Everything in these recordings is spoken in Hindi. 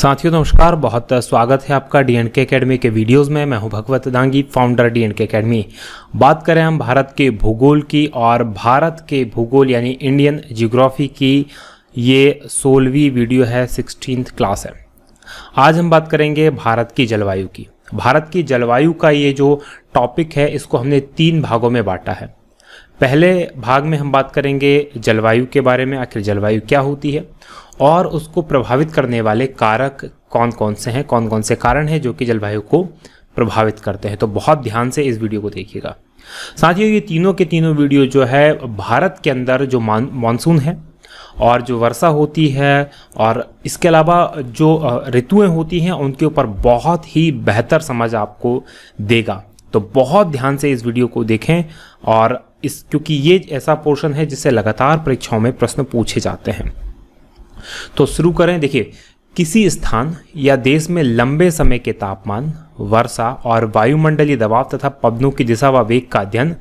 साथियों नमस्कार, बहुत स्वागत है आपका डीएनके एकेडमी के वीडियोस में। मैं हूं भगवत दांगी, फाउंडर डीएनके एकेडमी। बात करें हम भारत के भूगोल की, और भारत के भूगोल यानी इंडियन ज्योग्राफी की ये 16वीं वीडियो है, 16th क्लास है। आज हम बात करेंगे भारत की जलवायु की। भारत की जलवायु का ये जो टॉपिक है, इसको हमने 3 भागों में बांटा है। पहले भाग में हम बात करेंगे जलवायु के बारे में, आखिर जलवायु क्या होती है और उसको प्रभावित करने वाले कारक कौन कौन से हैं, कौन कौन से कारण हैं जो कि जलवायु को प्रभावित करते हैं। तो बहुत ध्यान से इस वीडियो को देखिएगा। साथियों, ये तीनों के तीनों वीडियो जो है भारत के अंदर जो मानसून है और जो वर्षा होती है और इसके अलावा जो ऋतुएं होती हैं, उनके ऊपर बहुत ही बेहतर समझ आपको देगा। तो बहुत ध्यान से इस वीडियो को देखें, और क्योंकि ये ऐसा पोर्शन है जिससे लगातार परीक्षाओं में प्रश्न पूछे जाते हैं। तो शुरू करें। देखिए, किसी स्थान या देश में लंबे समय के तापमान, वर्षा और वायुमंडलीय दबाव तथा पवनों की दिशा व वेग का अध्ययन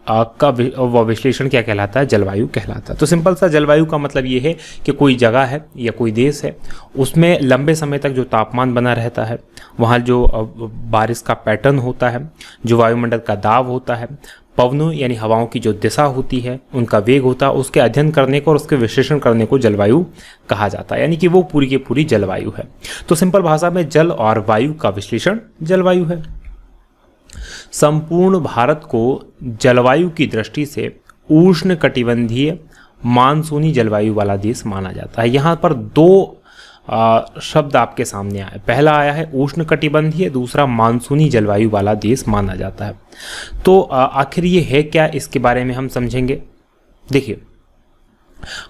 का विश्लेषण क्या कहलाता है? जलवायु कहलाता है। तो सिंपल सा जलवायु का मतलब ये है कि कोई जगह है या कोई देश है, उसमें लंबे समय तक जो तापमान बना रहता है, वहाँ जो बारिश का पैटर्न होता है, जो वायुमंडल का दाब होता है, पवनों यानी हवाओं की जो दिशा होती है, उनका वेग होता है, उसके अध्ययन करने को और उसके विश्लेषण करने को जलवायु कहा जाता है। यानी कि वो पूरी की पूरी जलवायु है। तो सिंपल भाषा में जल और वायु का विश्लेषण जलवायु है। संपूर्ण भारत को जलवायु की दृष्टि से उष्णकटिबंधीय मानसूनी जलवायु वाला देश माना जाता है। यहाँ पर 2 शब्द आपके सामने आए। पहला आया है उष्णकटिबंधीय, दूसरा मानसूनी जलवायु वाला देश माना जाता है। तो आखिर ये है क्या, इसके बारे में हम समझेंगे। देखिए,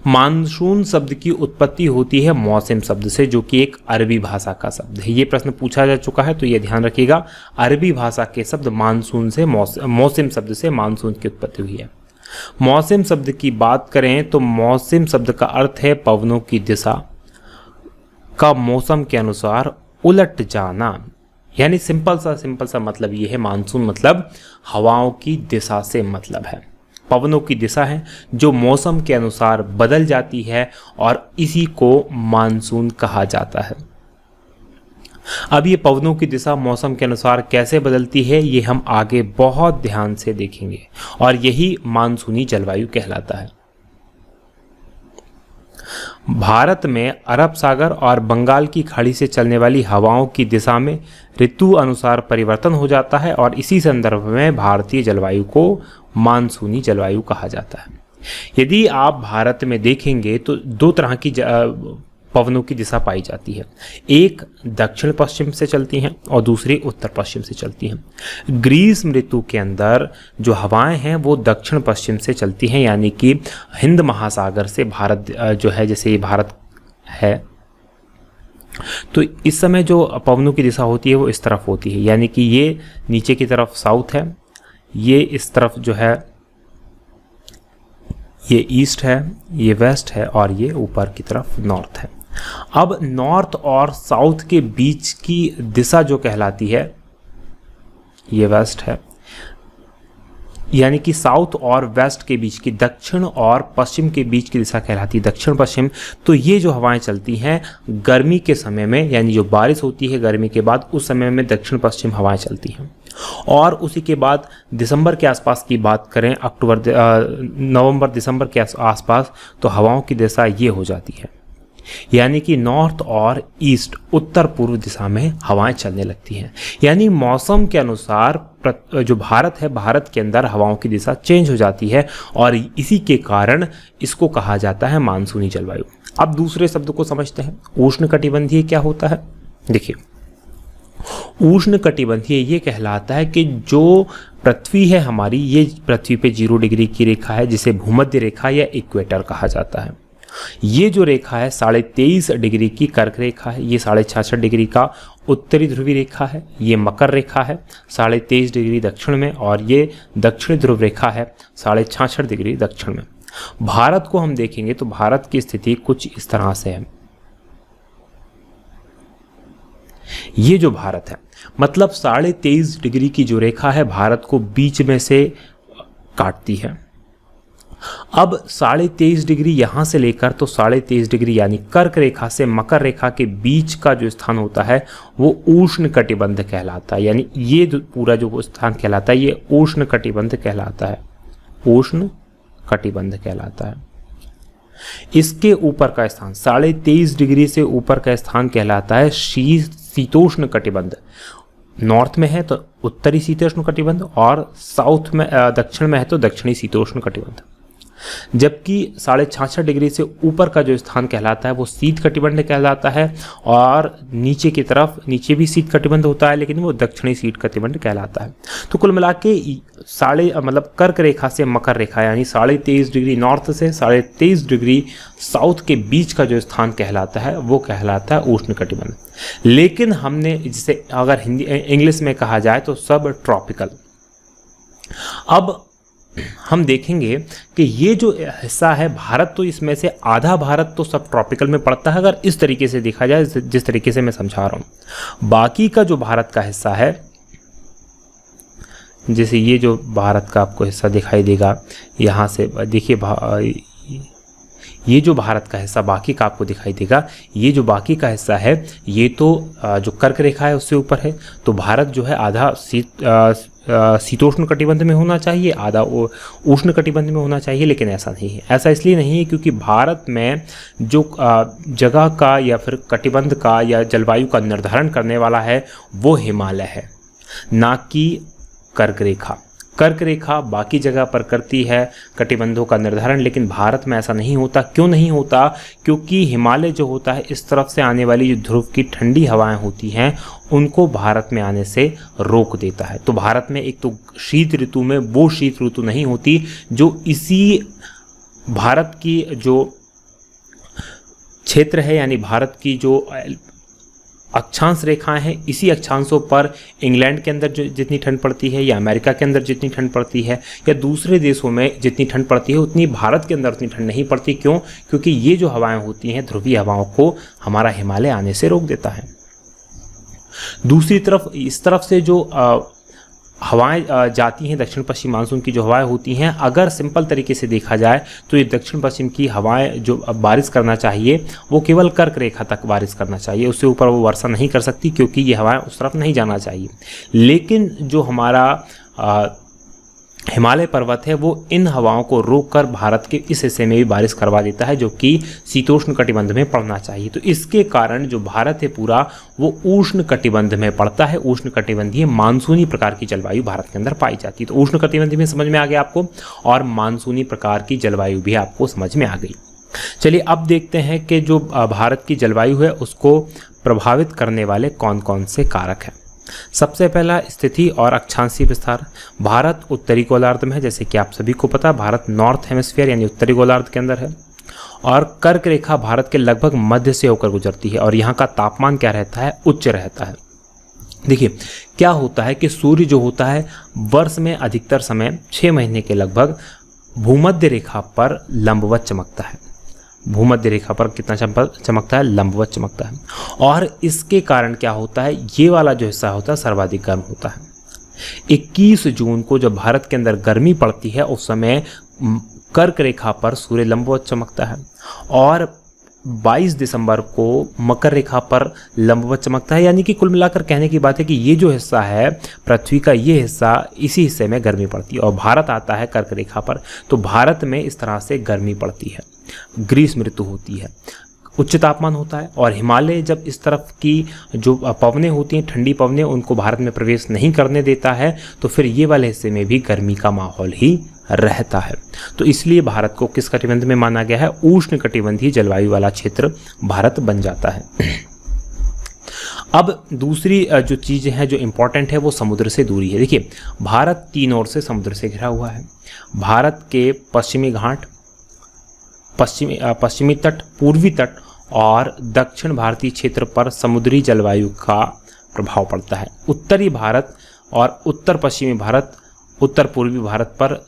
मानसून शब्द की उत्पत्ति होती है मौसम शब्द से, जो कि एक अरबी भाषा का शब्द है। ये प्रश्न पूछा जा चुका है, तो ये ध्यान रखिएगा। अरबी भाषा के शब्द मानसून से, मौसम शब्द से मानसून की उत्पत्ति हुई है। मौसम शब्द की बात करें तो मौसम शब्द का अर्थ है पवनों की दिशा का मौसम के अनुसार उलट जाना। यानी सिंपल सा मतलब ये है, मानसून मतलब हवाओं की दिशा से मतलब है। पवनों की दिशा है जो मौसम के अनुसार बदल जाती है, और इसी को मानसून कहा जाता है। अब ये पवनों की दिशा मौसम के अनुसार कैसे बदलती है, ये हम आगे बहुत ध्यान से देखेंगे, और यही मानसूनी जलवायु कहलाता है। भारत में अरब सागर और बंगाल की खाड़ी से चलने वाली हवाओं की दिशा में ऋतु अनुसार परिवर्तन हो जाता है, और इसी संदर्भ में भारतीय जलवायु को मानसूनी जलवायु कहा जाता है। यदि आप भारत में देखेंगे तो 2 तरह की पवनों की दिशा पाई जाती है। एक दक्षिण पश्चिम से चलती हैं और दूसरी उत्तर पश्चिम से चलती हैं। ग्रीष्म ऋतु के अंदर जो हवाएं हैं वो दक्षिण पश्चिम से चलती हैं, यानी कि हिंद महासागर से भारत जो है, जैसे ये भारत है, तो इस समय जो पवनों की दिशा होती है वो इस तरफ होती है। यानी कि ये नीचे की तरफ साउथ है, ये इस तरफ जो है ये ईस्ट है, ये वेस्ट है, और ये ऊपर की तरफ नॉर्थ है। अब नॉर्थ और साउथ के बीच की दिशा जो कहलाती है, ये वेस्ट है। यानी कि साउथ और वेस्ट के बीच की, दक्षिण और पश्चिम के बीच की दिशा कहलाती है दक्षिण पश्चिम। तो ये जो हवाएं चलती हैं गर्मी के समय में, यानी जो बारिश होती है गर्मी के बाद, उस समय में दक्षिण पश्चिम हवाएं चलती हैं। और उसी के बाद दिसंबर के आसपास की बात करें, नवंबर दिसंबर के आसपास, तो हवाओं की दिशा ये हो जाती है। यानी कि नॉर्थ और ईस्ट, उत्तर पूर्व दिशा में हवाएं चलने लगती हैं। यानी मौसम के अनुसार जो भारत है, भारत के अंदर हवाओं की दिशा चेंज हो जाती है, और इसी के कारण इसको कहा जाता है मानसूनी जलवायु। अब दूसरे शब्द को समझते हैं, उष्णकटिबंधीय क्या होता है। देखिए, उष्णकटिबंधीय ये कहलाता है कि जो पृथ्वी है हमारी, ये पृथ्वी पे 0 डिग्री की रेखा है, जिसे भूमध्य रेखा या इक्वेटर कहा जाता है। ये जो रेखा है 23.5 डिग्री की कर्क रेखा है, ये 66.5 डिग्री का उत्तरी ध्रुवी रेखा है, ये मकर रेखा है 23.5 डिग्री दक्षिण में, और ये दक्षिण ध्रुव रेखा है 66.5 डिग्री दक्षिण में। भारत को हम देखेंगे तो भारत की स्थिति कुछ इस तरह से है। ये जो भारत है, मतलब 23.5 डिग्री की जो रेखा है भारत को बीच में से काटती है। अब 23.5 डिग्री यहाँ से लेकर तो 23.5 डिग्री यानी कर्क रेखा से मकर रेखा के बीच का जो स्थान होता है वो उष्ण कटिबंध कहलाता है। यानी ये जो पूरा जो स्थान कहलाता है ये उष्ण कटिबंध कहलाता है, उष्ण कटिबंध कहलाता है। इसके ऊपर का स्थान 23.5 डिग्री से ऊपर का स्थान कहलाता है शीतोष्ण कटिबंध। नॉर्थ में है तो उत्तरी शीतोष्ण कटिबंध और साउथ में दक्षिण में है तो दक्षिणी शीतोष्ण कटिबंध। जबकि 66.5 डिग्री से ऊपर का जो स्थान कहलाता है वो शीत कटिबंध कहलाता है और नीचे की तरफ नीचे भी शीत कटिबंध होता है लेकिन वो दक्षिणी शीत कटिबंध कहलाता है। तो कुल मिला के कर्क रेखा से मकर रेखा यानी 23.5 डिग्री नॉर्थ से 23.5 डिग्री साउथ के बीच का जो स्थान कहलाता है वो कहलाता है उष्ण कटिबंध। लेकिन हमने जिसे अगर हिंदी इंग्लिश में कहा जाए तो सब ट्रॉपिकल। अब हम देखेंगे कि ये जो हिस्सा है भारत, तो इसमें से आधा भारत तो सब ट्रॉपिकल में पड़ता है अगर इस तरीके से देखा जाए जिस तरीके से मैं समझा रहा हूँ। बाकी का जो भारत का हिस्सा है, जैसे ये जो भारत का आपको हिस्सा दिखाई देगा यहाँ से देखिए, ये जो भारत का हिस्सा बाकी का आपको दिखाई देगा, ये जो बाकी का हिस्सा है ये तो जो कर्क रेखा है उससे ऊपर है। तो भारत जो है आधा शीतोष्ण कटिबंध में होना चाहिए, आधा उष्ण कटिबंध में होना चाहिए, लेकिन ऐसा नहीं है। ऐसा इसलिए नहीं है क्योंकि भारत में जो जगह का या फिर कटिबंध का या जलवायु का निर्धारण करने वाला है वो हिमालय है, ना कि कर्क रेखा। कर्क रेखा बाकी जगह पर करती है कटिबंधों का निर्धारण, लेकिन भारत में ऐसा नहीं होता। क्यों नहीं होता? क्योंकि हिमालय जो होता है इस तरफ से आने वाली जो ध्रुव की ठंडी हवाएं होती हैं उनको भारत में आने से रोक देता है। तो भारत में एक तो शीत ऋतु में वो शीत ऋतु नहीं होती जो इसी भारत की जो क्षेत्र है यानी भारत की जो अक्षांश रेखाएं हैं, इसी अक्षांशों पर इंग्लैंड के अंदर जो जितनी ठंड पड़ती है या अमेरिका के अंदर जितनी ठंड पड़ती है या दूसरे देशों में जितनी ठंड पड़ती है उतनी भारत के अंदर उतनी ठंड नहीं पड़ती। क्यों? क्योंकि ये जो हवाएं होती हैं ध्रुवीय हवाओं को हमारा हिमालय आने से रोक देता है। दूसरी तरफ इस तरफ से जो हवाएं जाती हैं, दक्षिण पश्चिम मानसून की जो हवाएं होती हैं, अगर सिंपल तरीके से देखा जाए तो ये दक्षिण पश्चिम की हवाएं जो बारिश करना चाहिए वो केवल कर्क रेखा तक बारिश करना चाहिए, उससे ऊपर वो वर्षा नहीं कर सकती क्योंकि ये हवाएं उस तरफ नहीं जाना चाहिए। लेकिन जो हमारा हिमालय पर्वत है वो इन हवाओं को रोककर भारत के इस हिस्से में भी बारिश करवा देता है जो कि शीतोष्ण कटिबंध में पड़ना चाहिए। तो इसके कारण जो भारत है पूरा वो उष्ण कटिबंध में पड़ता है। उष्ण कटिबंधीय मानसूनी प्रकार की जलवायु भारत के अंदर पाई जाती है। तो उष्ण कटिबंधीय में समझ में आ गया आपको, और मानसूनी प्रकार की जलवायु भी आपको समझ में आ गई। चलिए अब देखते हैं कि जो भारत की जलवायु है उसको प्रभावित करने वाले कौन कौन से कारक हैं। सबसे पहला स्थिति और अक्षांशीय विस्तार। भारत उत्तरी गोलार्ध में है, जैसे कि आप सभी को पता, भारत नॉर्थ हेमिस्फीयर यानी उत्तरी गोलार्ध के अंदर है, और कर्क रेखा भारत के लगभग मध्य से होकर गुजरती है और यहाँ का तापमान क्या रहता है? उच्च रहता है। देखिए क्या होता है कि सूर्य जो होता है वर्ष में अधिकतर समय 6 महीने के लगभग भूमध्य रेखा पर लंबवत चमकता है। भूमध्य रेखा पर कितना चमकता है? लंबवत चमकता है। और इसके कारण क्या होता है? ये वाला जो हिस्सा होता है सर्वाधिक गर्म होता है। 21 जून को जब भारत के अंदर गर्मी पड़ती है उस समय कर्क रेखा पर सूर्य लंबवत चमकता है, और 22 दिसंबर को मकर रेखा पर लंबवत चमकता है। यानी कि कुल मिलाकर कहने की बात है कि ये जो हिस्सा है पृथ्वी का, ये हिस्सा, इसी हिस्से में गर्मी पड़ती है और भारत आता है कर्क रेखा पर। तो भारत में इस तरह से गर्मी पड़ती है, ग्रीष्म ऋतु होती है, उच्च तापमान होता है। और हिमालय जब इस तरफ की जो पवनें होती हैं, ठंडी पवनें, उनको भारत में प्रवेश नहीं करने देता है तो फिर ये वाले हिस्से में भी गर्मी का माहौल ही रहता है। तो इसलिए भारत को किस कटिबंध में माना गया है? उष्ण कटिबंधीय जलवायु वाला क्षेत्र भारत बन जाता है। अब दूसरी जो चीज़ है जो इम्पोर्टेंट है वो समुद्र से दूरी है। देखिए भारत 3 ओर से समुद्र से घिरा हुआ है। भारत के पश्चिमी घाट, पश्चिमी तट, पूर्वी तट और दक्षिण भारतीय क्षेत्र पर समुद्री जलवायु का प्रभाव पड़ता है। उत्तरी भारत और उत्तर पश्चिमी भारत, उत्तर पूर्वी भारत पर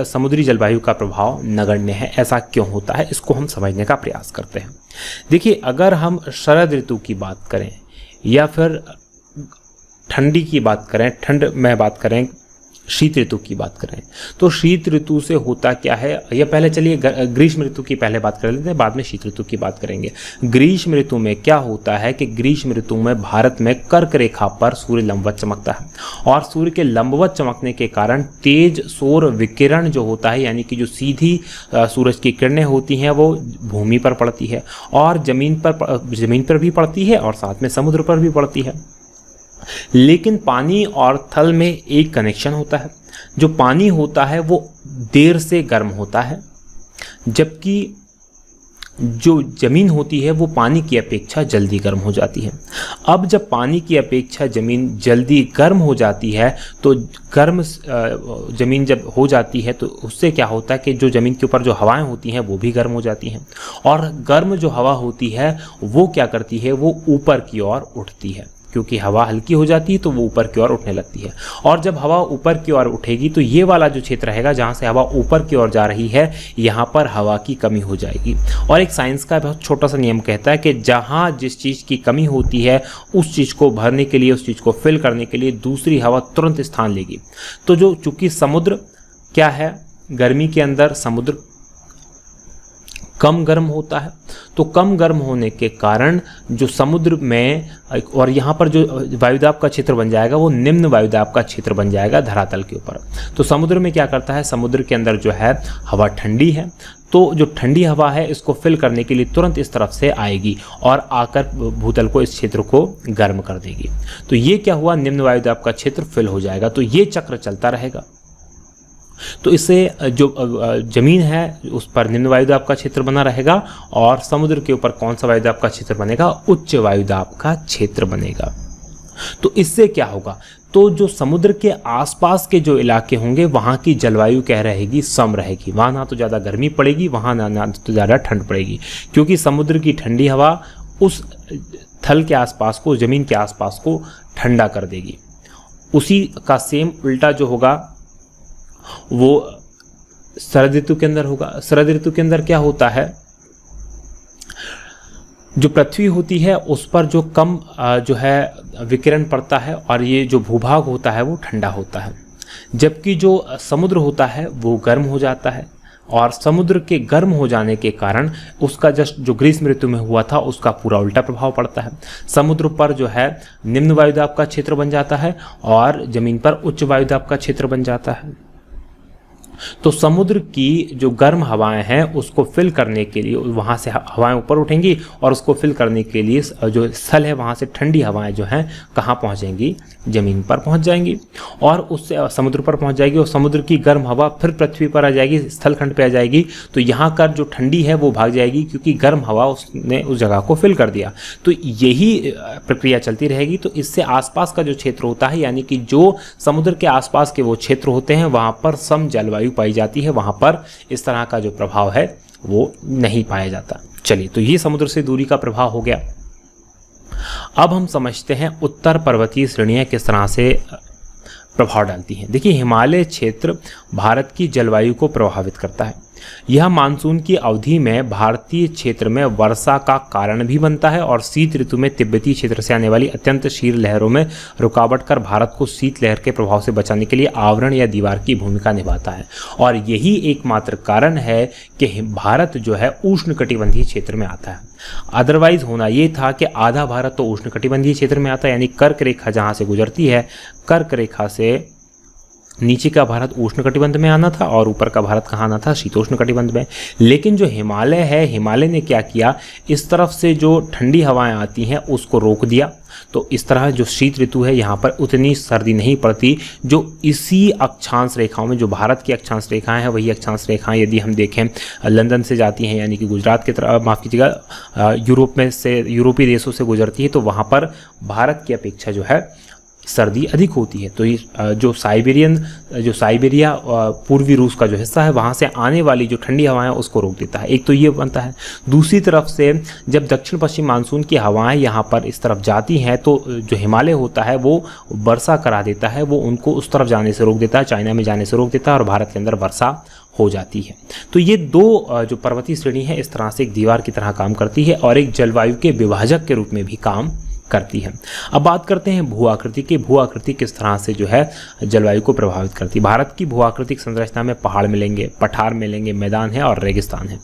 समुद्री जलवायु का प्रभाव नगण्य है। ऐसा क्यों होता है इसको हम समझने का प्रयास करते हैं। देखिए अगर हम शरद ऋतु की बात करें या फिर ठंडी की बात करें, ठंड में बात करें शीत ऋतु की बात करें तो शीत ऋतु से होता क्या है, या पहले चलिए ग्रीष्म ऋतु की पहले बात कर लेते हैं, बाद में शीत ऋतु की बात करेंगे। ग्रीष्म ऋतु में क्या होता है कि ग्रीष्म ऋतु में भारत में कर्क रेखा पर सूर्य लंबवत चमकता है, और सूर्य के लंबवत चमकने के कारण तेज सौर विकिरण जो होता है, यानी कि जो सीधी सूरज की किरणें होती हैं वो भूमि पर पड़ती है, और जमीन पर भी पड़ती है और साथ में समुद्र पर भी पड़ती है। लेकिन पानी और थल में एक कनेक्शन होता है, जो पानी होता है वो देर से गर्म होता है, जबकि जो जमीन होती है वो पानी की अपेक्षा जल्दी गर्म हो जाती है। अब जब पानी की अपेक्षा जमीन जल्दी गर्म हो जाती है तो गर्म जमीन जब हो जाती है तो उससे क्या होता है कि जो जमीन के ऊपर जो हवाएं होती हैं वो भी गर्म हो जाती हैं, और गर्म जो हवा होती है वो क्या करती है, वो ऊपर की ओर उठती है, क्योंकि हवा हल्की हो जाती है तो वो ऊपर की ओर उठने लगती है। और जब हवा ऊपर की ओर उठेगी तो ये वाला जो क्षेत्र रहेगा जहाँ से हवा ऊपर की ओर जा रही है, यहाँ पर हवा की कमी हो जाएगी। और एक साइंस का बहुत छोटा सा नियम कहता है कि जहाँ जिस चीज़ की कमी होती है उस चीज़ को भरने के लिए, उस चीज़ को फिल करने के लिए दूसरी हवा तुरंत स्थान लेगी। तो जो चूँकि समुद्र क्या है, गर्मी के अंदर समुद्र कम गर्म होता है, तो कम गर्म होने के कारण जो समुद्र में, और यहाँ पर जो वायुदाब का क्षेत्र बन जाएगा वो निम्न वायुदाब का क्षेत्र बन जाएगा धरातल के ऊपर। तो समुद्र में क्या करता है, समुद्र के अंदर जो है हवा ठंडी है, तो जो ठंडी हवा है इसको फिल करने के लिए तुरंत इस तरफ से आएगी और आकर भूतल को, इस क्षेत्र को गर्म कर देगी। तो ये क्या हुआ, निम्न वायुदाब का क्षेत्र फिल हो जाएगा। तो ये चक्र चलता रहेगा। तो इससे जो जमीन है उस पर निम्न वायुदाब का क्षेत्र बना रहेगा, और समुद्र के ऊपर कौन सा वायुदाब का क्षेत्र बनेगा, उच्च वायुदाब का क्षेत्र बनेगा। तो इससे क्या होगा, तो जो समुद्र के आसपास के जो इलाके होंगे वहाँ की जलवायु क्या रहेगी, सम रहेगी। वहाँ ना तो ज़्यादा गर्मी पड़ेगी, वहाँ ना तो ज़्यादा ठंड पड़ेगी, क्योंकि समुद्र की ठंडी हवा उस थल के आसपास को, ज़मीन के आसपास को ठंडा कर देगी। उसी का सेम उल्टा जो होगा वो शरद ऋतु के अंदर होगा। शरद ऋतु के अंदर क्या होता है, जो पृथ्वी होती है उस पर जो कम जो है विकिरण पड़ता है, और ये जो भूभाग होता है वो ठंडा होता है, जबकि जो समुद्र होता है वो गर्म हो जाता है। और समुद्र के गर्म हो जाने के कारण उसका जस्ट जो ग्रीष्म ऋतु में हुआ था उसका पूरा उल्टा प्रभाव पड़ता है। समुद्र पर जो है निम्न वायुदाब का क्षेत्र बन जाता है और जमीन पर उच्च वायुदाब का क्षेत्र बन जाता है। तो समुद्र की जो गर्म हवाएं हैं उसको फिल करने के लिए वहाँ से हवाएं ऊपर उठेंगी, और उसको फिल करने के लिए जो स्थल है वहाँ से ठंडी हवाएं जो हैं कहाँ पहुँचेंगी, ज़मीन पर पहुँच जाएंगी, और उससे समुद्र पर पहुँच जाएगी, और समुद्र की गर्म हवा फिर पृथ्वी पर आ जाएगी, स्थल खंड पर आ जाएगी। तो यहाँ का जो ठंडी है वो भाग जाएगी, क्योंकि गर्म हवा उसने उस जगह को फिल कर दिया। तो यही प्रक्रिया चलती रहेगी। तो इससे आसपास का जो क्षेत्र होता है, यानी कि जो समुद्र के आसपास के वो क्षेत्र होते हैं वहाँ पर सम जलवायु पाई जाती है, वहाँ पर इस तरह का जो प्रभाव है वो नहीं पाया जाता। चलिए, तो ये समुद्र से दूरी का प्रभाव हो गया। अब हम समझते हैं उत्तर पर्वतीय श्रेणियाँ किस तरह से प्रभाव डालती हैं। देखिए, हिमालय क्षेत्र भारत की जलवायु को प्रभावित करता है। यह मानसून की अवधि में भारतीय क्षेत्र में वर्षा का कारण भी बनता है, और शीत ऋतु में तिब्बती क्षेत्र से आने वाली अत्यंत शीत लहरों में रुकावट कर भारत को शीत लहर के प्रभाव से बचाने के लिए आवरण या दीवार की भूमिका निभाता है। और यही एकमात्र कारण है कि भारत जो है उष्णकटिबंधीय क्षेत्र में आता है। अदरवाइज होना ये था कि आधा भारत तो उष्णकटिबंधीय क्षेत्र में आता है, यानी कर्क रेखा जहाँ से गुजरती है, कर्क रेखा से नीचे का भारत उष्णकटिबंध में आना था और ऊपर का भारत कहाँ आना था, शीतोष्ण कटिबंध में। लेकिन जो हिमालय है, हिमालय ने क्या किया, इस तरफ से जो ठंडी हवाएं आती हैं उसको रोक दिया। तो इस तरह जो शीत ऋतु है यहाँ पर उतनी सर्दी नहीं पड़ती, जो इसी अक्षांश रेखाओं में, जो भारत की अक्षांश रेखाएं हैं वही अक्षांश रेखाएं यदि हम देखें लंदन से जाती हैं, यानी कि गुजरात की तरफ, माफ़ कीजिएगा, यूरोप में से, यूरोपीय देशों से गुजरती है, तो वहाँ पर भारत की अपेक्षा जो है सर्दी अधिक होती है। तो ये जो साइबेरिया पूर्वी रूस का जो हिस्सा है वहाँ से आने वाली जो ठंडी हवाएं उसको रोक देता है। एक तो ये बनता है। दूसरी तरफ से जब दक्षिण पश्चिम मानसून की हवाएं यहाँ पर इस तरफ जाती हैं तो जो हिमालय होता है वो वर्षा करा देता है, वो उनको उस तरफ जाने से रोक देता है, चाइना में जाने से रोक देता है, और भारत के अंदर वर्षा हो जाती है। तो ये दो जो पर्वतीय श्रेणी है इस तरह से एक दीवार की तरह काम करती है और एक जलवायु के विभाजक के रूप में भी काम करती है। अब बात करते हैं भू आकृति की। भू आकृति किस तरह से जो है जलवायु को प्रभावित करती है। भारत की भू आकृतिक संरचना में पहाड़ मिलेंगे, पठार मिलेंगे, मैदान है और रेगिस्तान है।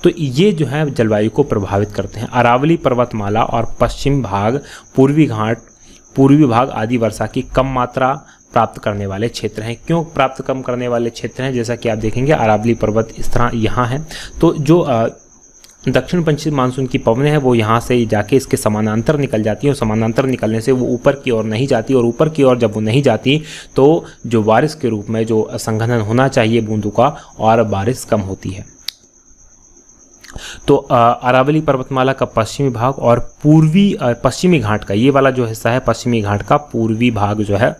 तो ये जो है जलवायु को प्रभावित करते हैं। अरावली पर्वतमाला और पश्चिम भाग, पूर्वी घाट, पूर्वी भाग आदि वर्षा की कम मात्रा प्राप्त करने वाले क्षेत्र हैं। क्यों प्राप्त कम करने वाले क्षेत्र हैं? जैसा कि आप देखेंगे अरावली पर्वत इस तरह यहाँ है, तो जो दक्षिण पश्चिम मानसून की पवनें हैं वो यहाँ से जाके इसके समानांतर निकल जाती हैं और समानांतर निकलने से वो ऊपर की ओर नहीं जाती, और ऊपर की ओर जब वो नहीं जाती तो जो बारिश के रूप में जो संघनन होना चाहिए बूंदों का, और बारिश कम होती है। तो अरावली पर्वतमाला का पश्चिमी भाग और पूर्वी पश्चिमी घाट का ये वाला जो हिस्सा है, पश्चिमी घाट का पूर्वी भाग जो है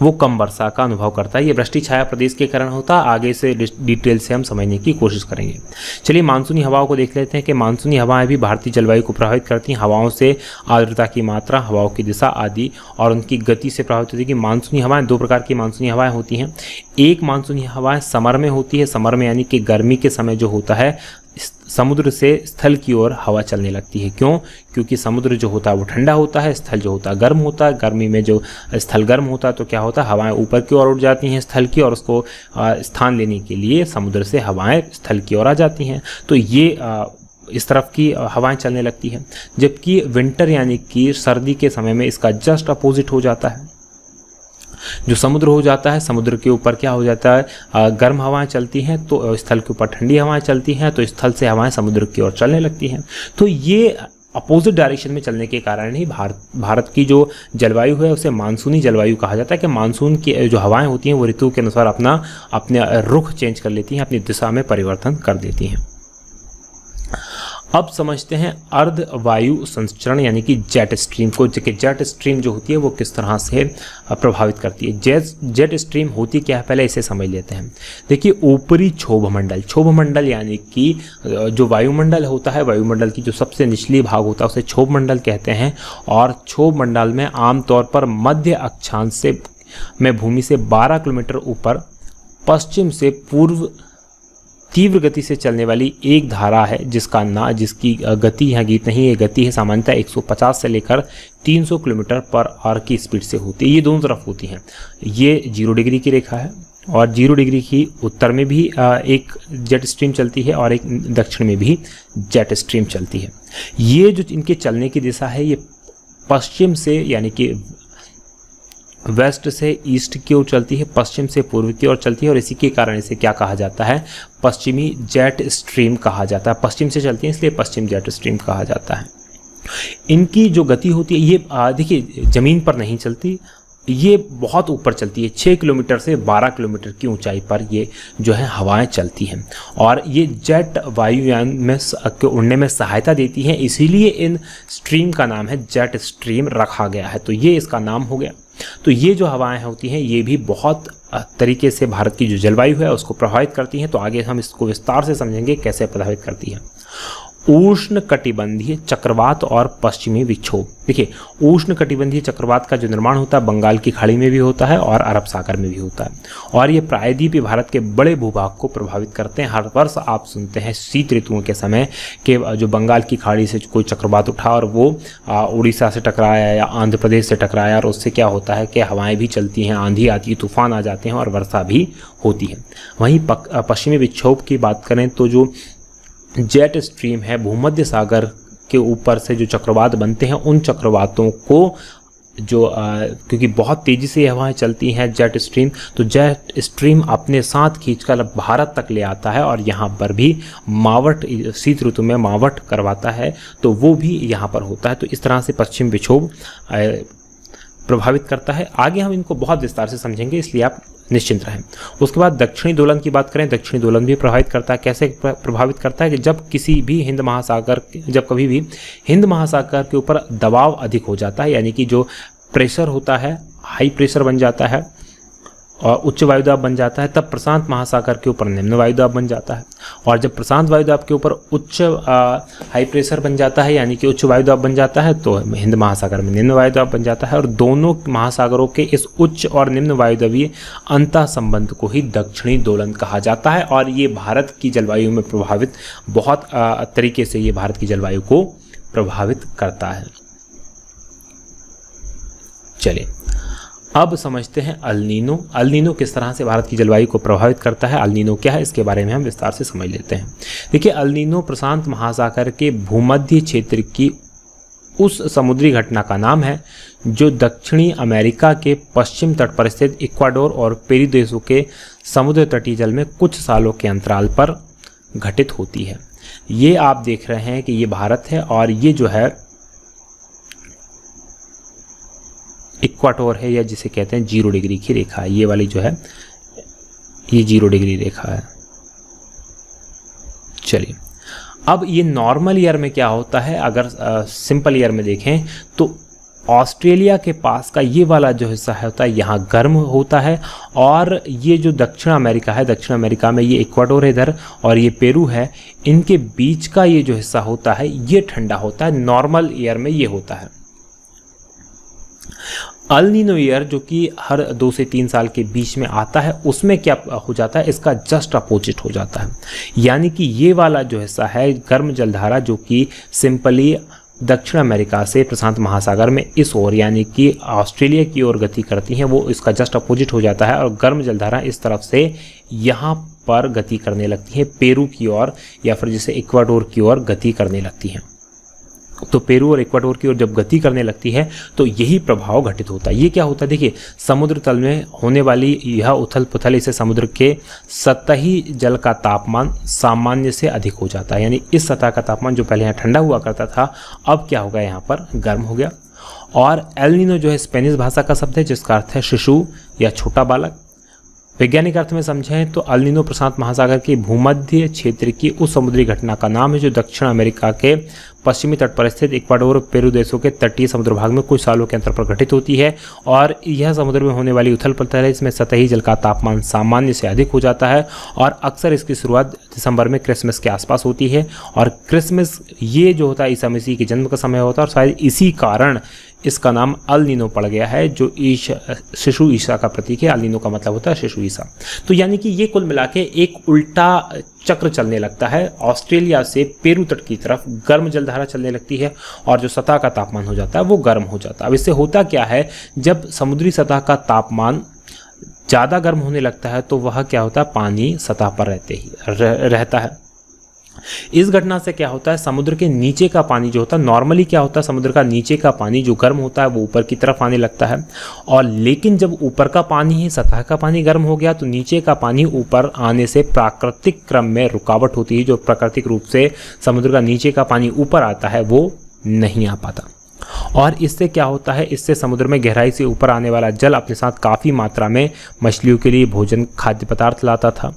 वो कम वर्षा का अनुभव करता है। ये वृष्टि छाया प्रदेश के कारण होता है। आगे से डिटेल से हम समझने की कोशिश करेंगे। चलिए मानसूनी हवाओं को देख लेते हैं कि मानसूनी हवाएं भी भारतीय जलवायु को प्रभावित करती हैं। हवाओं से आर्द्रता की मात्रा, हवाओं की दिशा आदि और उनकी गति से प्रभावित होती है। कि मानसूनी हवाएं दो प्रकार की मानसूनी हवाएं होती हैं। एक मानसूनी हवाएं समर में होती है। समर में यानी कि गर्मी के समय जो होता है समुद्र से स्थल की ओर हवा चलने लगती है। क्यों? क्योंकि समुद्र जो होता है वो ठंडा होता है, स्थल जो होता है गर्म होता है। गर्मी में जो स्थल गर्म होता है तो क्या होता है, हवाएं ऊपर की ओर उड़ जाती हैं स्थल की, और उसको स्थान लेने के लिए समुद्र से हवाएं स्थल की ओर आ जाती हैं। तो ये इस तरफ की हवाएं चलने लगती हैं। जबकि विंटर यानी कि सर्दी के समय में इसका जस्ट अपोजिट हो जाता है। जो समुद्र हो जाता है, समुद्र के ऊपर क्या हो जाता है, गर्म हवाएं चलती हैं, तो स्थल के ऊपर ठंडी हवाएं चलती हैं, तो स्थल से हवाएं समुद्र की ओर चलने लगती हैं। तो ये अपोजिट डायरेक्शन में चलने के कारण ही भारत की जो जलवायु है उसे मानसूनी जलवायु कहा जाता है। कि मानसून की जो हवाएं होती हैं वो ऋतु के अनुसार अपने रुख चेंज कर लेती हैं, अपनी दिशा में परिवर्तन कर देती हैं। अब समझते हैं अर्ध वायु संचरण यानी कि जेट स्ट्रीम को। जेट स्ट्रीम जो होती है वो किस तरह से प्रभावित करती है। जेट स्ट्रीम होती क्या है, पहले इसे समझ लेते हैं। देखिए ऊपरी क्षोभ मंडल यानी कि जो वायुमंडल होता है, वायुमंडल की जो सबसे निचली भाग होता है उसे क्षोभ मंडल कहते हैं। और क्षोभ मंडल में आमतौर पर मध्य अक्षांश में भूमि से 12 किलोमीटर ऊपर पश्चिम से पूर्व तीव्र गति से चलने वाली एक धारा है जिसकी गति यहाँ गीत नहीं है, गति है सामान्यतः 150 से लेकर 300 किलोमीटर पर आवर की स्पीड से होती है। ये दोनों तरफ होती हैं। ये 0 डिग्री की रेखा है और 0 डिग्री की उत्तर में भी एक जेट स्ट्रीम चलती है और एक दक्षिण में भी जेट स्ट्रीम चलती है। ये जो इनके चलने की दिशा है ये पश्चिम से यानी कि वेस्ट से ईस्ट की ओर चलती है, पश्चिम से पूर्व की ओर चलती है, और इसी के कारण इसे क्या कहा जाता है, पश्चिमी जेट स्ट्रीम कहा जाता है। पश्चिम से चलती है इसलिए पश्चिम जेट स्ट्रीम कहा जाता है। इनकी जो गति होती है ये देखिए ज़मीन पर नहीं चलती, ये बहुत ऊपर चलती है। 6 किलोमीटर से 12 किलोमीटर की ऊंचाई पर ये जो है हवाएं चलती हैं और ये जेट वायुयान में उड़ने में सहायता देती हैं, इसीलिए इन स्ट्रीम का नाम है जेट स्ट्रीम रखा गया है। तो ये इसका नाम हो गया। तो ये जो हवाएं होती हैं ये भी बहुत तरीके से भारत की जो जलवायु है उसको प्रभावित करती हैं। तो आगे हम इसको विस्तार से समझेंगे कैसे प्रभावित करती है। उष्ण कटिबंधीय चक्रवात और पश्चिमी विक्षोभ। देखिए उष्ण कटिबंधीय चक्रवात का जो निर्माण होता है बंगाल की खाड़ी में भी होता है और अरब सागर में भी होता है, और ये प्रायद्वीपीय भारत के बड़े भूभाग को प्रभावित करते हैं। हर वर्ष आप सुनते हैं शीत ऋतुओं के समय कि जो बंगाल की खाड़ी से कोई चक्रवात उठा और वो उड़ीसा से टकराया या आंध्र प्रदेश से टकराया, और उससे क्या होता है कि हवाएं भी चलती हैं, आंधी आती है, तूफान आ जाते हैं और वर्षा भी होती है। वहीं पश्चिमी विक्षोभ की बात करें तो जो जेट स्ट्रीम है भूमध्य सागर के ऊपर से जो चक्रवात बनते हैं उन चक्रवातों को जो क्योंकि बहुत तेज़ी से हवाएं चलती हैं जेट स्ट्रीम, तो जेट स्ट्रीम अपने साथ खींचकर भारत तक ले आता है और यहाँ पर भी मावट शीत ऋतु में मावट करवाता है, तो वो भी यहाँ पर होता है। तो इस तरह से पश्चिम विक्षोभ प्रभावित करता है। आगे हम इनको बहुत विस्तार से समझेंगे, इसलिए आप निश्चिंत रहें। उसके बाद दक्षिणी दोलन की बात करें, दक्षिणी दोलन भी प्रभावित करता है। कैसे प्रभावित करता है कि जब कभी भी हिंद महासागर के ऊपर दबाव अधिक हो जाता है, यानी कि जो प्रेशर होता है हाई प्रेशर बन जाता है और उच्च वायुदाब बन जाता है, तब प्रशांत महासागर के ऊपर निम्न वायुदाब बन जाता है। और जब प्रशांत वायुदाब के ऊपर उच्च हाई प्रेशर बन जाता है यानी कि उच्च वायुदाब बन जाता है, तो हिंद महासागर में निम्न वायुदाब बन जाता है। और दोनों महासागरों के इस उच्च और निम्न वायुदाबीय अंतः संबंध को ही दक्षिणी दोलन कहा जाता है। और ये भारत की जलवायु में प्रभावित बहुत तरीके से ये भारत की जलवायु को प्रभावित करता है। चलिए अब समझते हैं अल नीनो। अल नीनो किस तरह से भारत की जलवायु को प्रभावित करता है, अल नीनो क्या है, इसके बारे में हम विस्तार से समझ लेते हैं। देखिए, अल नीनो प्रशांत महासागर के भूमध्य क्षेत्र की उस समुद्री घटना का नाम है जो दक्षिणी अमेरिका के पश्चिम तट पर स्थित इक्वाडोर और पेरू देशों के समुद्र तटीय जल में कुछ सालों के अंतराल पर घटित होती है। ये आप देख रहे हैं कि ये भारत है और ये जो है इक्वाटोर है, या जिसे कहते हैं 0 डिग्री की रेखा है। ये वाली जो है ये 0 डिग्री रेखा है। चलिए, अब ये नॉर्मल ईयर में क्या होता है, अगर सिंपल ईयर में देखें तो ऑस्ट्रेलिया के पास का ये वाला जो हिस्सा होता है यहाँ गर्म होता है, और ये जो दक्षिण अमेरिका है, दक्षिण अमेरिका में ये इक्वाडोर है इधर और ये पेरू है, इनके बीच का ये जो हिस्सा होता है ये ठंडा होता है। नॉर्मल ईयर में ये होता है। अल नीनो ईयर जो कि हर 2 से 3 साल के बीच में आता है, उसमें क्या हो जाता है, इसका जस्ट अपोजिट हो जाता है। यानी कि ये वाला जो हिस्सा है गर्म जलधारा जो कि सिंपली दक्षिण अमेरिका से प्रशांत महासागर में इस ओर यानी कि ऑस्ट्रेलिया की ओर गति करती हैं, वो इसका जस्ट अपोजिट हो जाता है और गर्म जलधारा इस तरफ से यहाँ पर गति करने लगती है, पेरू की ओर या फिर जैसे इक्वाडोर की ओर गति करने लगती हैं। तो पेरू और इक्वाडोर की ओर जब गति करने लगती है तो यही प्रभाव घटित होता है। ये क्या होता है, देखिए, समुद्र तल में होने वाली यह उथल पुथल, इससे समुद्र के सतही जल का तापमान सामान्य से अधिक हो जाता है। यानी इस सतह का तापमान जो पहले यहाँ ठंडा हुआ करता था, अब क्या हो गया, यहाँ पर गर्म हो गया। और एल नीनो जो है स्पेनिश भाषा का शब्द है जिसका अर्थ है शिशु या छोटा बालक। वैज्ञानिक अर्थ में समझें तो अल नीनो प्रशांत महासागर के भूमध्य क्षेत्र की उस समुद्री घटना का नाम है जो दक्षिण अमेरिका के पश्चिमी तट पर स्थित इक्वाडोर और पेरू देशों के तटीय समुद्र भाग में कुछ सालों के अंतर पर घटित होती है। और यह समुद्र में होने वाली उथल पुथल है, इसमें सतही जल का तापमान सामान्य से अधिक हो जाता है और अक्सर इसकी शुरुआत दिसंबर में क्रिसमस के आसपास होती है। और क्रिसमस ये जो होता है ईसा मसीह के जन्म का समय होता है और शायद इसी कारण इसका नाम अल नीनो पड़ गया है, जो शिशु ईसा का प्रतीक है। अल नीनो का मतलब होता है शिशु ईसा। तो यानी कि ये कुल मिला के एक उल्टा चक्र चलने लगता है। ऑस्ट्रेलिया से पेरू तट की तरफ गर्म जलधारा चलने लगती है और जो सतह का तापमान हो जाता है वो गर्म हो जाता है। अब इससे होता क्या है, जब समुद्री सतह का तापमान ज़्यादा गर्म होने लगता है तो वह क्या होता है, पानी सतह पर रहता है। इस घटना से क्या होता है, समुद्र के नीचे का पानी जो होता है, नॉर्मली क्या होता है, समुद्र का नीचे का पानी जो गर्म होता है वो ऊपर की तरफ आने लगता है। और लेकिन जब ऊपर का पानी ही, सतह का पानी गर्म हो गया तो नीचे का पानी ऊपर आने से प्राकृतिक क्रम में रुकावट होती है। जो प्राकृतिक रूप से समुद्र का नीचे का पानी ऊपर आता है वो नहीं आ पाता। और इससे क्या होता है, इससे समुद्र में गहराई से ऊपर आने वाला जल अपने साथ काफ़ी मात्रा में मछलियों के लिए भोजन, खाद्य पदार्थ लाता था।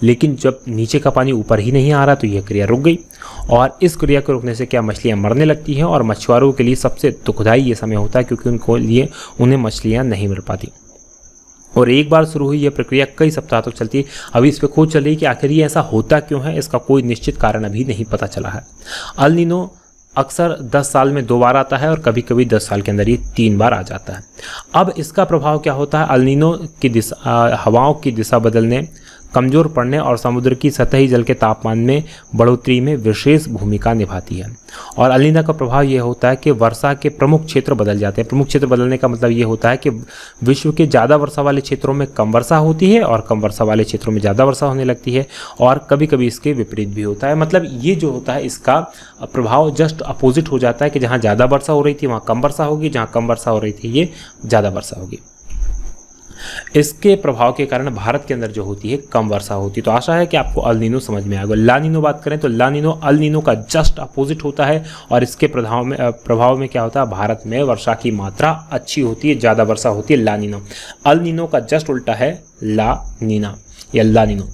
लेकिन जब नीचे का पानी ऊपर ही नहीं आ रहा तो यह क्रिया रुक गई। और इस क्रिया को रुकने से क्या, मछलियां मरने लगती हैं। और मछुआरों के लिए सबसे दुखदायी ये समय होता है क्योंकि उन्हें मछलियां नहीं मिल पाती। और एक बार शुरू हुई यह प्रक्रिया कई सप्ताह तक चलती है। अभी इस पर खोज चल रही है कि आखिर ये ऐसा होता क्यों है, इसका कोई निश्चित कारण अभी नहीं पता चला है। अल नीनो अक्सर 10 साल में 2 बार आता है और कभी कभी 10 साल के अंदर ये 3 बार आ जाता है। अब इसका प्रभाव क्या होता है, अल नीनो की दिशा, हवाओं की दिशा बदलने, कमज़ोर पड़ने और समुद्र की सतही जल के तापमान में बढ़ोतरी में विशेष भूमिका निभाती है। और अल नीनो का प्रभाव यह होता है कि वर्षा के प्रमुख क्षेत्र बदल जाते हैं। प्रमुख क्षेत्र बदलने का मतलब ये होता है कि विश्व के ज़्यादा वर्षा वाले क्षेत्रों में कम वर्षा होती है और कम वर्षा वाले क्षेत्रों में ज़्यादा वर्षा होने लगती है। और कभी कभी इसके विपरीत भी होता है। मतलब ये जो होता है इसका प्रभाव जस्ट अपोजिट हो जाता है कि जहाँ ज़्यादा वर्षा हो रही थी वहाँ कम वर्षा होगी, जहाँ कम वर्षा हो रही थी ये ज़्यादा वर्षा होगी। इसके प्रभाव के कारण भारत के अंदर जो होती है कम वर्षा होती है। तो आशा है कि आपको अल नीनो समझ में आएगा। ला नीनो बात करें तो ला नीनो अल नीनो का जस्ट अपोजिट होता है और इसके प्रभाव में क्या होता है, भारत में वर्षा की मात्रा अच्छी होती है, ज़्यादा वर्षा होती है। ला नीनो अल नीनो का जस्ट उल्टा है ला नीना या ला नीनो।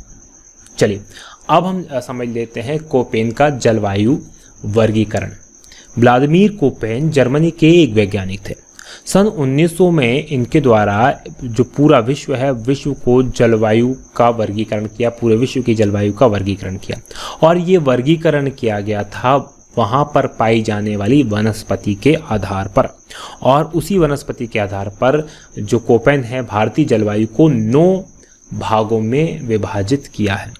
चलिए अब हम समझ लेते हैं कोपेन का जलवायु वर्गीकरण। व्लादिमीर कोपेन जर्मनी के एक वैज्ञानिक थे। सन 1900 में इनके द्वारा जो पूरा विश्व है, विश्व को जलवायु का वर्गीकरण किया, पूरे विश्व की जलवायु का वर्गीकरण किया। और ये वर्गीकरण किया गया था वहाँ पर पाई जाने वाली वनस्पति के आधार पर। और उसी वनस्पति के आधार पर जो कोपेन है भारतीय जलवायु को 9 भागों में विभाजित किया है।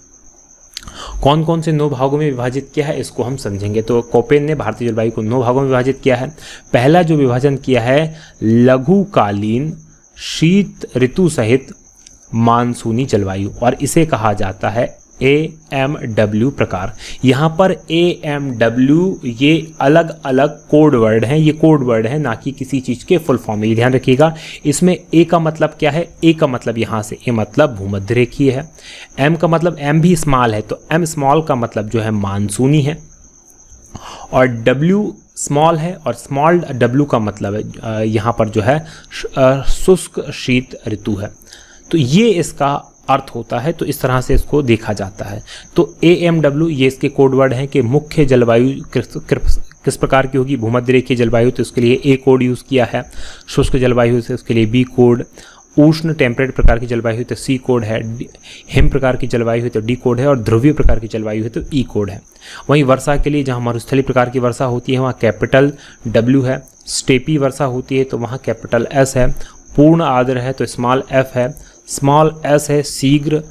कौन कौन से 9 भागों में विभाजित किया है इसको हम समझेंगे। तो कोपेन ने भारतीय जलवायु को 9 भागों में विभाजित किया है। पहला जो विभाजन किया है लघुकालीन शीत ऋतु सहित मानसूनी जलवायु, और इसे कहा जाता है AMW प्रकार। यहाँ पर AMW ये अलग अलग कोड वर्ड हैं, ये कोड वर्ड है ना कि किसी चीज़ के फुल फॉर्म में, ये ध्यान रखिएगा। इसमें A का मतलब क्या है, A का मतलब यहाँ से A मतलब भूमध्य रेखीय है, M का मतलब M भी स्मॉल है, तो M स्मॉल का मतलब जो है मानसूनी है, और W स्मॉल है और स्मॉल W का मतलब है यहाँ पर जो है शुष्क शीत ऋतु है। तो ये इसका अर्थ होता है, तो इस तरह से इसको देखा जाता है। तो AMW ये इसके कोड वर्ड हैं कि मुख्य जलवायु किस प्रकार की होगी, भूमध्य रेखीय जलवायु, तो इसके लिए A कोड यूज़ किया है। शुष्क जलवायु से उसके लिए B कोड, उष्ण टेम्परेट प्रकार की जलवायु है तो C कोड है, हिम प्रकार की जलवायु है तो D कोड है, और ध्रुवीय प्रकार की जलवायु है तो E कोड है। वहीं वर्षा के लिए जहाँ मरुस्थलीय प्रकार की वर्षा होती है वहाँ कैपिटल W है, स्टेपी वर्षा होती है तो वहाँ कैपिटल S है, पूर्ण आर्द्र है तो स्मॉल f है, स्मॉल s है शीघ्र,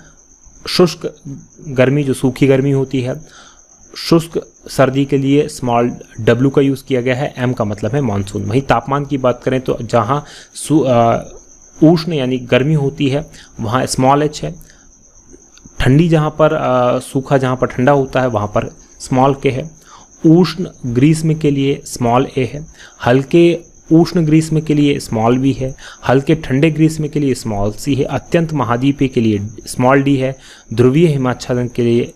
शुष्क गर्मी जो सूखी गर्मी होती है, शुष्क सर्दी के लिए स्मॉल w का यूज़ किया गया है, m का मतलब है मानसून। वहीं तापमान की बात करें तो जहाँ उष्ण यानी गर्मी होती है वहाँ स्मॉल h है, ठंडी जहाँ पर सूखा जहाँ पर ठंडा होता है वहाँ पर स्मॉल k है, उष्ण ग्रीष्म के लिए स्मॉल a है, हल्के उष्ण ग्रीष्म के लिए स्मॉल b है, हल्के ठंडे ग्रीष्म के लिए स्मॉल c है, अत्यंत महाद्वीपीय के लिए स्मॉल d है, ध्रुवीय हिमाच्छादन के लिए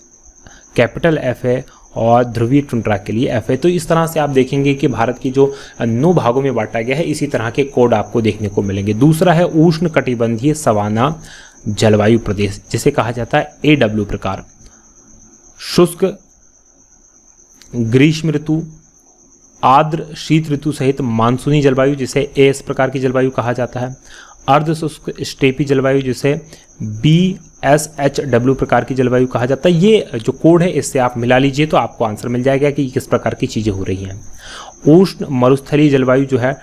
कैपिटल F है, और ध्रुवीय टुंड्रा के लिए F है। तो इस तरह से आप देखेंगे कि भारत की जो 9 भागों में बांटा गया है इसी तरह के कोड आपको देखने को मिलेंगे। दूसरा है उष्ण कटिबंधीय सवाना जलवायु प्रदेश, जिसे कहा जाता है AW प्रकार। शुष्क ग्रीष्म ऋतु, आर्द्र शीत ऋतु सहित मानसूनी जलवायु जिसे AS प्रकार की जलवायु कहा जाता है। अर्ध शुष्क स्टेपी जलवायु जिसे BSHW प्रकार की जलवायु कहा जाता है। ये जो कोड है इससे आप मिला लीजिए तो आपको आंसर मिल जाएगा कि किस प्रकार की चीज़ें हो रही हैं। उष्ण मरुस्थलीय जलवायु जो है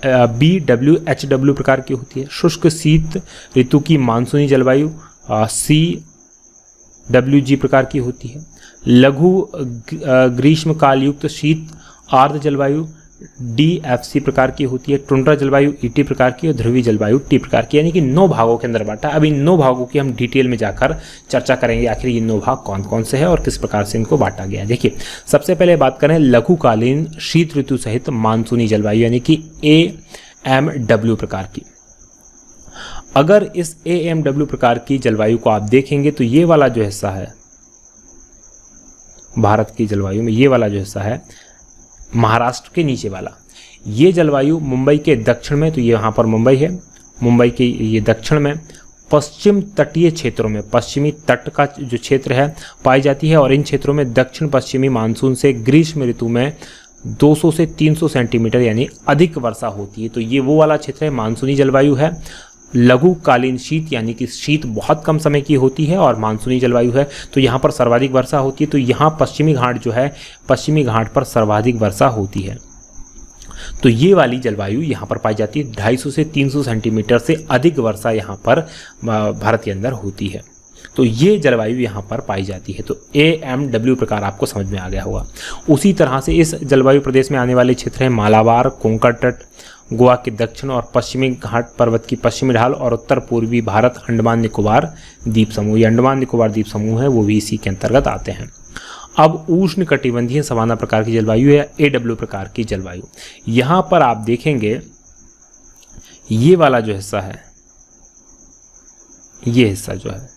BWHW प्रकार की होती है। शुष्क शीत ऋतु की मानसूनी जलवायु CWG प्रकार की होती है। लघु ग्रीष्मकाल युक्त शीत आर्द्र जलवायु DFC प्रकार की होती है। टुंड्रा जलवायु ET प्रकार की और ध्रुवीय जलवायु T प्रकार की, यानी कि 9 भागों के अंदर बांटा। अब इन 9 भागों की हम डिटेल में जाकर चर्चा करेंगे आखिर ये 9 भाग कौन कौन से हैं और किस प्रकार से इनको बांटा गया है। देखिए, सबसे पहले बात करें लघुकालीन शीत ऋतु सहित मानसूनी जलवायु यानी कि AMW प्रकार की। अगर इस AMW प्रकार की जलवायु को आप देखेंगे तो ये वाला जो हिस्सा है भारत की जलवायु में, ये वाला जो हिस्सा है महाराष्ट्र के नीचे वाला, ये जलवायु मुंबई के दक्षिण में, तो ये यहाँ पर मुंबई है, मुंबई के ये दक्षिण में पश्चिम तटीय क्षेत्रों में, पश्चिमी तट का जो क्षेत्र है पाई जाती है, और इन क्षेत्रों में दक्षिण पश्चिमी मानसून से ग्रीष्म ऋतु में 200 से 300 सेंटीमीटर यानी अधिक वर्षा होती है। तो ये वो वाला क्षेत्र है, मानसूनी जलवायु है। लघुकालीन शीत यानी कि शीत बहुत कम समय की होती है और मानसूनी जलवायु है, तो यहाँ पर सर्वाधिक वर्षा होती है। तो यहाँ पश्चिमी घाट जो है, पश्चिमी घाट पर सर्वाधिक वर्षा होती है। तो ये वाली जलवायु यहाँ पर पाई जाती है। 250 से 300 सेंटीमीटर से अधिक वर्षा यहाँ पर भारत के अंदर होती है। तो ये जलवायु यहाँ पर पाई जाती है। तो AMW प्रकार आपको समझ में आ गया होगा। उसी तरह से इस जलवायु प्रदेश में आने वाले क्षेत्र हैं मालाबार, कोंकण तट, गोवा के दक्षिण और पश्चिमी घाट पर्वत की पश्चिमी ढाल और उत्तर पूर्वी भारत, अंडमान निकोबार द्वीप समूह। ये अंडमान निकोबार द्वीप समूह है, वो भी इसी के अंतर्गत आते हैं। अब उष्ण कटिबंधीय सवाना प्रकार की जलवायु है AW प्रकार की जलवायु। यहाँ पर आप देखेंगे ये वाला जो हिस्सा है, ये हिस्सा जो है,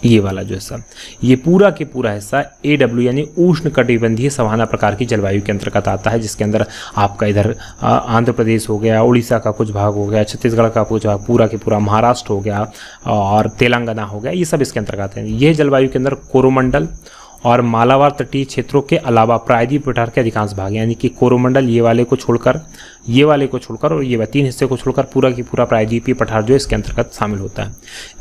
ये वाला जो हिस्सा, ये पूरा के पूरा हिस्सा AW यानी उष्ण कटिबंधीय सवाना प्रकार की जलवायु के अंतर्गत आता है, जिसके अंदर आपका इधर आंध्र प्रदेश हो गया, उड़ीसा का कुछ भाग हो गया, छत्तीसगढ़ का कुछ भाग, पूरा के पूरा महाराष्ट्र हो गया और तेलंगाना हो गया, ये सब इसके अंतर्गत है। यह जलवायु के अंदर कोरोमंडल और मालाबार तटीय क्षेत्रों के अलावा प्रायद्वीप पठार के अधिकांश भाग यानी कि कोरोमंडल ये वाले को छोड़कर, ये वाले को छोड़कर और ये 3 हिस्से को छोड़कर पूरा की पूरा प्रायद्वीपीय पठार जो इसके अंतर्गत शामिल होता है।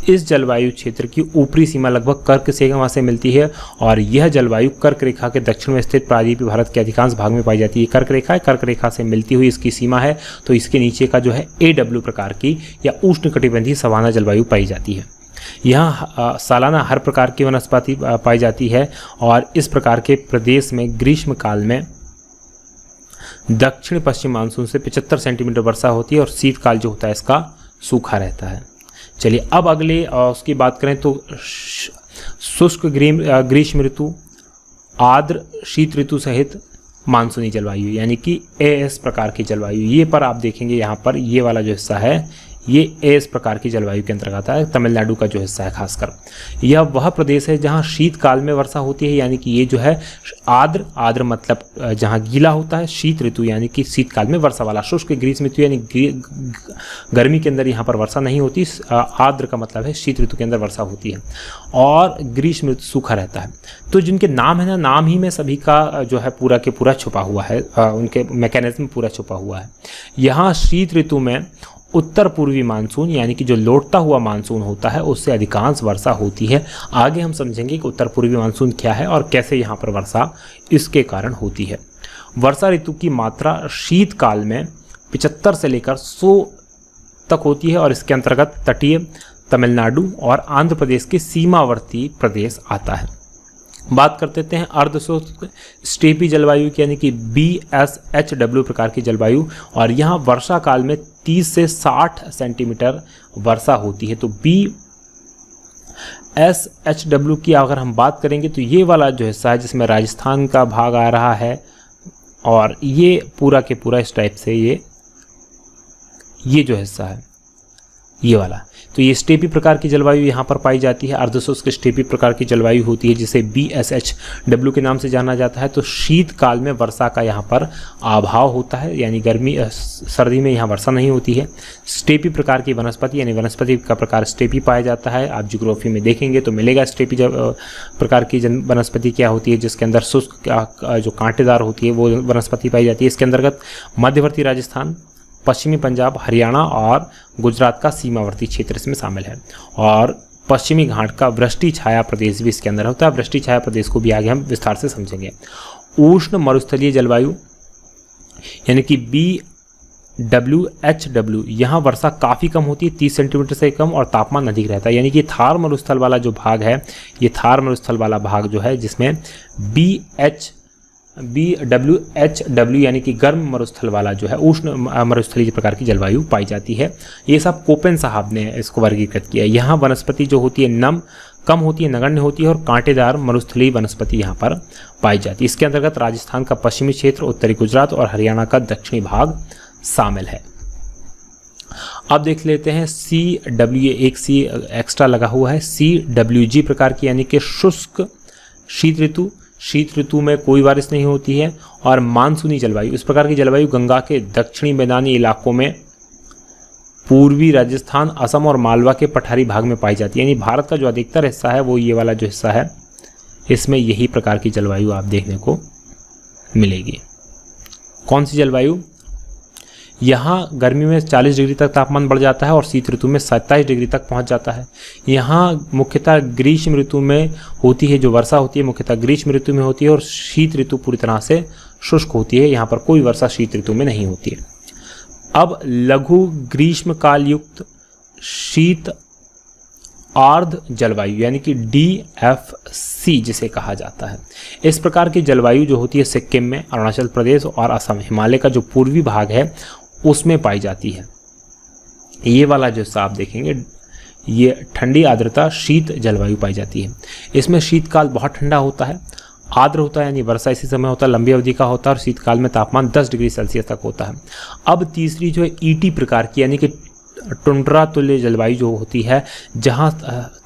इस जलवायु क्षेत्र की ऊपरी सीमा लगभग कर्क सीमा से मिलती है और यह जलवायु कर्क रेखा के दक्षिण में स्थित प्रायद्वीपीय भारत के अधिकांश भाग में पाई जाती है। कर्क रेखा है, कर्क रेखा से मिलती हुई इसकी सीमा है, तो इसके नीचे का जो है AW प्रकार की या उष्ण कटिबंधीय सवाना जलवायु पाई जाती है। यहाँ सालाना हर प्रकार की वनस्पति पाई जाती है और इस प्रकार के प्रदेश में ग्रीष्म काल में दक्षिण पश्चिम मानसून से 75 सेंटीमीटर वर्षा होती है और शीतकाल जो होता है इसका सूखा रहता है। चलिए अब अगले उसकी बात करें तो शुष्क ग्रीष्म ऋतु, आर्द्र शीत ऋतु सहित मानसूनी जलवायु यानी कि एएस प्रकार की जलवायु, ये पर आप देखेंगे यहाँ पर ये वाला जो हिस्सा है ये एएस प्रकार की जलवायु के अंतर्गत आता है। तमिलनाडु का जो हिस्सा है खासकर यह वह प्रदेश है जहाँ शीतकाल में वर्षा होती है, यानी कि ये जो है आर्द्र मतलब जहाँ गीला होता है, शीत ऋतु यानी कि शीतकाल में वर्षा वाला, शुष्क ग्रीष्म ऋतु यानी गर्मी के अंदर यहाँ पर वर्षा नहीं होती, आर्द्र का मतलब है शीत ऋतु के अंदर वर्षा होती है और ग्रीष्म ऋतु सूखा रहता है। तो जिनके नाम है ना, नाम ही में सभी का जो है पूरा के पूरा छुपा हुआ है, उनके मैकेनिज्म पूरा छुपा हुआ है। यहाँ शीत ऋतु में उत्तर पूर्वी मानसून यानी कि जो लौटता हुआ मानसून होता है उससे अधिकांश वर्षा होती है। आगे हम समझेंगे कि उत्तर पूर्वी मानसून क्या है और कैसे यहाँ पर वर्षा इसके कारण होती है। वर्षा ऋतु की मात्रा शीतकाल में 75 से लेकर 100 तक होती है और इसके अंतर्गत तटीय तमिलनाडु और आंध्र प्रदेश के सीमावर्ती प्रदेश आता है। बात कर देते हैं अर्धशुष्क स्टेपी जलवायु की यानी कि BSHW प्रकार की जलवायु, और यहाँ वर्षा काल में 30 से 60 सेंटीमीटर वर्षा होती है। तो BSHW की अगर हम बात करेंगे तो ये वाला जो हिस्सा है जिसमें राजस्थान का भाग आ रहा है और ये पूरा के पूरा इस टाइप से ये जो हिस्सा है ये वाला, तो ये स्टेपी प्रकार की जलवायु यहाँ पर पाई जाती है। अर्धशुष्क स्टेपी प्रकार की जलवायु होती है जिसे BSHW के नाम से जाना जाता है। तो शीतकाल में वर्षा का यहाँ पर अभाव होता है, यानी सर्दी में यहाँ वर्षा नहीं होती है। स्टेपी प्रकार की वनस्पति यानी वनस्पति का प्रकार स्टेपी पाया जाता है। आप जियोग्राफी में देखेंगे तो मिलेगा स्टेपी प्रकार की वनस्पति क्या होती है, जिसके अंदर शुष्क जो कांटेदार होती है वो वनस्पति पाई जाती है। इसके अंतर्गत मध्यवर्ती राजस्थान, पश्चिमी पंजाब, हरियाणा और गुजरात का सीमावर्ती क्षेत्र इसमें शामिल है और पश्चिमी घाट का वृष्टि छाया प्रदेश भी इसके अंदर होता है। वृष्टि छाया प्रदेश को भी आगे हम विस्तार से समझेंगे। उष्ण मरुस्थलीय जलवायु यानी कि BWHW, यहाँ वर्षा काफ़ी कम होती है, 30 सेंटीमीटर से कम, और तापमान अधिक रहता है। यानी कि थार मरुस्थल वाला जो भाग है, ये थार मरुस्थल वाला भाग जो है जिसमें BWHW यानी कि गर्म मरुस्थल वाला जो है उष्ण मरुस्थलीय प्रकार की जलवायु पाई जाती है। ये सब कोपेन साहब ने इसको वर्गीकृत किया है। यहाँ वनस्पति जो होती है कम होती है, नगण्य होती है और कांटेदार मरुस्थलीय वनस्पति यहाँ पर पाई जाती है। इसके अंतर्गत राजस्थान का पश्चिमी क्षेत्र, उत्तरी गुजरात और हरियाणा का दक्षिणी भाग शामिल है। अब देख लेते हैं CW, एक C एक्स्ट्रा लगा हुआ है, CWG प्रकार की यानी कि शुष्क शीत ऋतु। शीत ऋतु में कोई बारिश नहीं होती है और मानसूनी जलवायु, इस प्रकार की जलवायु गंगा के दक्षिणी मैदानी इलाकों में, पूर्वी राजस्थान, असम और मालवा के पठारी भाग में पाई जाती है। यानी भारत का जो अधिकतर हिस्सा है वो ये वाला जो हिस्सा है इसमें यही प्रकार की जलवायु आप देखने को मिलेगी। कौन सी जलवायु? यहाँ गर्मी में 40 डिग्री तक तापमान बढ़ जाता है और शीत ऋतु में 27 डिग्री तक पहुँच जाता है। यहाँ मुख्यतः ग्रीष्म ऋतु में होती है, जो वर्षा होती है मुख्यतः ग्रीष्म ऋतु में होती है और शीत ऋतु पूरी तरह से शुष्क होती है। यहाँ पर कोई वर्षा शीत ऋतु में नहीं होती है। अब लघु ग्रीष्म काल युक्त शीत आर्द्र जलवायु यानी कि DFC जिसे कहा जाता है, इस प्रकार की जलवायु जो होती है सिक्किम में, अरुणाचल प्रदेश और असम, हिमालय का जो पूर्वी भाग है उसमें पाई जाती है। ये वाला जो आप देखेंगे ये ठंडी आर्द्रता शीत जलवायु पाई जाती है। इसमें शीतकाल बहुत ठंडा होता है, आर्द्र होता है यानी वर्षा इसी समय होता है, लंबी अवधि का होता है और शीतकाल में तापमान 10 डिग्री सेल्सियस तक होता है। अब तीसरी जो है ET प्रकार की यानी कि टुंड्रा तुल्य जलवायु जो होती है, जहाँ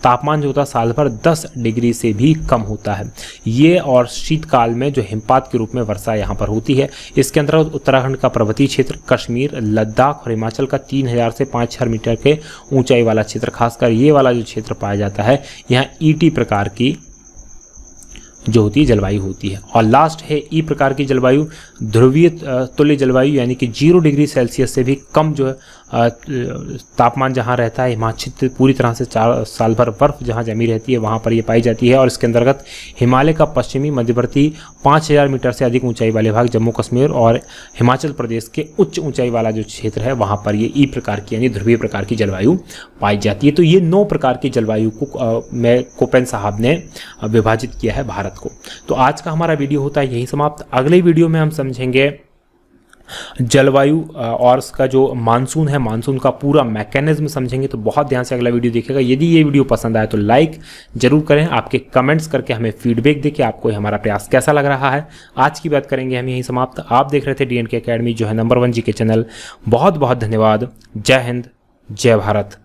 तापमान जो होता है साल भर 10 डिग्री से भी कम होता है। ये और शीतकाल में जो हिमपात के रूप में वर्षा यहाँ पर होती है। इसके अंतर्गत उत्तराखंड का पर्वतीय क्षेत्र, कश्मीर, लद्दाख और हिमाचल का 3000 से 5000 मीटर के ऊंचाई वाला क्षेत्र, खासकर ये वाला जो क्षेत्र पाया जाता है, यहाँ ET प्रकार की जो होती है जलवायु होती है। और लास्ट है ई प्रकार की जलवायु, ध्रुवीय तुल्य जलवायु, यानी कि 0 डिग्री सेल्सियस से भी कम जो है तापमान जहाँ रहता है, हिमाच्छिद पूरी तरह से 4 साल भर बर्फ जहाँ जमी रहती है वहाँ पर ये पाई जाती है। और इसके अंतर्गत हिमालय का पश्चिमी मध्यवर्ती 5000 मीटर से अधिक ऊंचाई वाले भाग, जम्मू कश्मीर और हिमाचल प्रदेश के उच्च ऊंचाई वाला जो क्षेत्र है वहाँ पर ये ई प्रकार की यानी ध्रुवीय प्रकार की जलवायु पाई जाती है। तो ये 9 प्रकार की जलवायु को में कोपेन साहब ने विभाजित किया है भारत को। तो आज का हमारा वीडियो होता है यही समाप्त। अगले वीडियो में हम समझेंगे जलवायु और उसका जो मानसून है, मानसून का पूरा मैकेनिज्म समझेंगे। तो बहुत ध्यान से अगला वीडियो देखिएगा। यदि ये वीडियो पसंद आए तो लाइक जरूर करें, आपके कमेंट्स करके हमें फीडबैक दें कि आपको हमारा प्रयास कैसा लग रहा है। आज की बात करेंगे हम यहीं समाप्त। आप देख रहे थे DNK अकेडमी, जो है नंबर 1 GK चैनल। बहुत बहुत धन्यवाद। जय हिंद, जय भारत।